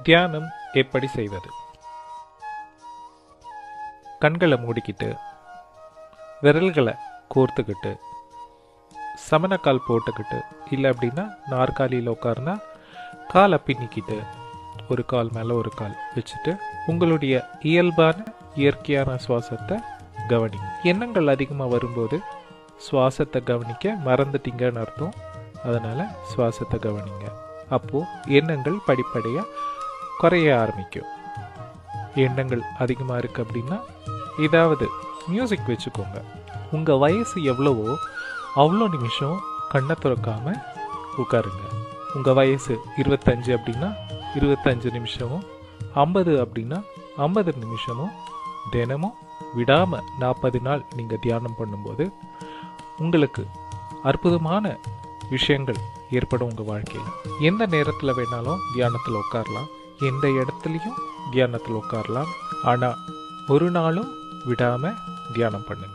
தியானம் எப்படி செய்வது? கண்களை மூடிக்கிட்டு விரல்களை கோர்த்துக்கிட்டு சமணக்கால் போட்டுக்கிட்டு, இல்லை அப்படின்னா நாற்காலியில் உட்கார்னா காலை பின்னிக்கிட்டு ஒரு கால் மேலே ஒரு கால் வச்சுட்டு உங்களுடைய இயல்பான இயற்கையான சுவாசத்தை கவனிங்க. எண்ணங்கள் அதிகமாக வரும்போது சுவாசத்தை கவனிக்க மறந்துட்டீங்கன்னு அர்த்தம். அதனால் சுவாசத்தை கவனிங்க. அப்போது எண்ணங்கள் படிப்படியாக குறைய ஆரம்பிக்கும். எண்ணங்கள் அதிகமாக இருக்குது அப்படின்னா ஏதாவது மியூசிக் வச்சுக்கோங்க. உங்கள் வயசு எவ்வளவோ அவ்வளோ நிமிஷம் கண்ணை திறக்காமல் உட்காருங்க. உங்கள் வயசு 25 அப்படின்னா 25 நிமிஷமும், 50 அப்படின்னா 50 நிமிஷமும் தினமும் விடாமல் 40 நாள் நீங்கள் தியானம் பண்ணும்போது உங்களுக்கு அற்புதமான விஷயங்கள் ஏற்படும். உங்கள் வாழ்க்கையில் எந்த நேரத்தில் வேணாலும் தியானத்தில் உட்காரலாம், எந்த இடத்துலையும் தியானத்தில் உட்காரலாம். ஆனால் ஒரு நாளும் விடாமல் தியானம் பண்ணுங்க.